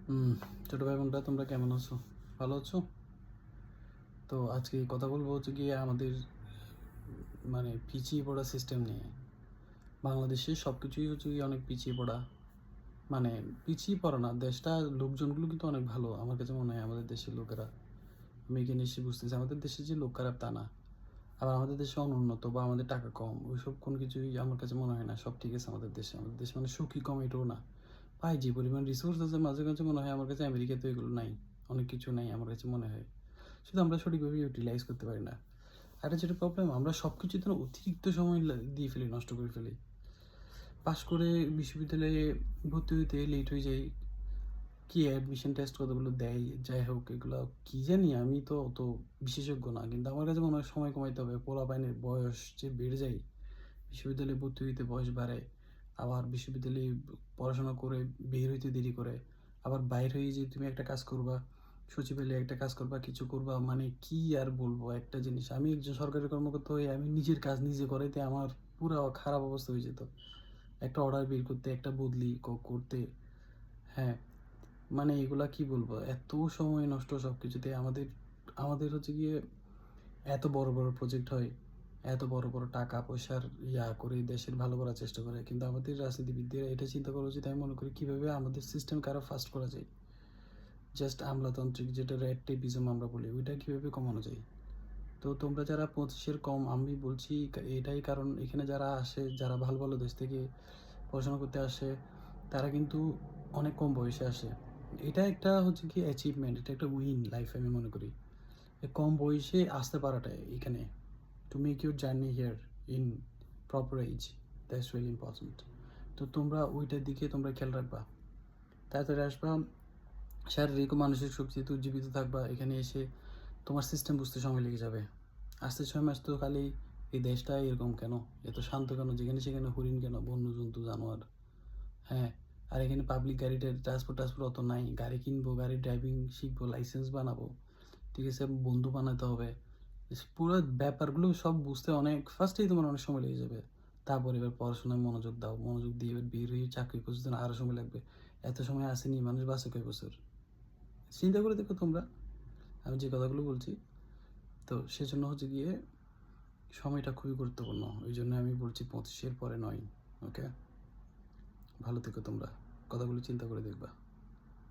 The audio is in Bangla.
হুম, ছোট ভাই বোনরা তোমরা কেমন আছো? ভালো আছো? তো আজকে কথা বলবো হচ্ছে গিয়ে আমাদের মানে পিছিয়ে পড়া সিস্টেম নিয়ে। বাংলাদেশে সব কিছুই হচ্ছে গিয়ে অনেক পিছিয়ে পড়া। মানে পিছিয়ে পড়া না, দেশটা লোকজনগুলো কিন্তু অনেক ভালো আমার কাছে মনে হয়। আমাদের দেশের লোকেরা, আমি এখানে এসে বুঝতেছি আমাদের দেশে যে লোক খারাপ তা না। আবার আমাদের দেশে অনুন্নত বা আমাদের টাকা কম ওইসব কোনো কিছুই আমার কাছে মনে হয় না। সব ঠিক আছে আমাদের দেশে। আমাদের দেশে মানে সুখী কম এটাও না। পাই যে পরিমাণ রিসোর্স আছে মাঝে মাঝে মনে হয় আমার কাছে আমেরিকাতে এগুলো নাই। অনেক কিছু নাই আমার কাছে মনে হয়। শুধু আমরা সঠিকভাবে ইউটিলাইজ করতে পারি না। আর যেটা প্রবলেম, আমরা সব কিছুতে না অতিরিক্ত সময় দিয়ে ফেলি, নষ্ট করে ফেলি। পাশ করে বিশ্ববিদ্যালয়ে ভর্তি হইতে লেট হয়ে যাই। কি অ্যাডমিশন টেস্ট কতগুলো দেয়, যাই হোক এগুলো কি জানি, আমি তো অত বিশেষজ্ঞ না, কিন্তু আমার কাছে মনে হয় সময় কমাইতে হবে। পোলাপাইনের বয়স যে বেড়ে যায়, বিশ্ববিদ্যালয়ে ভর্তি হইতে বয়স বাড়ে, আবার বিশ্ববিদ্যালয়ে পড়াশোনা করে বের হইতে দেরি করে, আবার বাইর হয়ে যে তুমি একটা কাজ করবা, সচিবালয়ে একটা কাজ করবা, কিছু করবা, মানে কি আর বলবো একটা জিনিস। আমি একজন সরকারি কর্মকর্তা হয়ে আমি নিজের কাজ নিজে করাইতে আমার পুরো খারাপ অবস্থা হয়ে যেত। একটা অর্ডার বের করতে, একটা বদলি করতে, হ্যাঁ, মানে এগুলা কি বলবো, এত সময় নষ্ট সব কিছুতে। আমাদের আমাদের হচ্ছে গিয়ে এত বড় বড় প্রজেক্ট হয়, এত বড় বড় টাকা পয়সার করে দেশের ভালো করার চেষ্টা করে, কিন্তু আমাদের রাজনীতিবিদদের এটা চিন্তা করা উচিত। আমি মনে করি কীভাবে আমাদের সিস্টেমকে আরও ফাস্ট করা যায়। জাস্ট আমলাতান্ত্রিক যেটা রেড টেপিজম আমরা বলি, ওইটা কীভাবে কমানো যায়। তো তোমরা যারা 25-এর কম, আমি বলছি এটাই কারণ এখানে যারা আসে, যারা ভালো ভালো দেশ থেকে পড়াশোনা করতে আসে, তারা কিন্তু অনেক কম বয়সে আসে। এটা একটা হচ্ছে কি অ্যাচিভমেন্ট, এটা একটা উইন লাইফে আমি মনে করি। কম বয়সে আসতে পারাটাই এখানে, to make your journey here in proper age, that's really important. তো তোমরা ওইটার দিকে তোমরা খেয়াল রাখবা, তাড়াতাড়ি আসবা, শারীরিক ও মানসিক শক্তিতে উজ্জীবিত থাকবা। এখানে এসে তোমার সিস্টেম বুঝতে সময় লেগে যাবে। আসতে 6 মাস তো খালি এই দেশটা এরকম কেন, এত শান্ত কেন, যেখানে সেখানে হরিণ কেন, বন্য জন্তু জানোয়ার, হ্যাঁ। আর এখানে পাবলিক গাড়িটা ট্রান্সপোর্ট অত নাই। গাড়ি কিনবো, গাড়ি ড্রাইভিং শিখবো, লাইসেন্স বানাবো, ঠিক আছে, বন্ধু বানাতে হবে, পুরো ব্যাপারগুলো সব বুঝতে অনেক ফার্স্টেই তোমার অনেক সময় লেগে যাবে। তারপর এবার পড়াশোনায় মনোযোগ দাও, মনোযোগ দিয়ে এবার বের হয়ে চাকরি খুঁজতে আরও সময় লাগবে। এত সময় আসেনি, মানুষ বাঁচে কয় বছর? চিন্তা করে দেখো তোমরা আমি যে কথাগুলো বলছি। তো সেজন্য হচ্ছে গিয়ে সময়টা খুবই গুরুত্বপূর্ণ। ওই জন্য আমি বলছি 25-এর পরে নয়। ওকে, ভালো থেকো তোমরা, কথাগুলো চিন্তা করে দেখবা।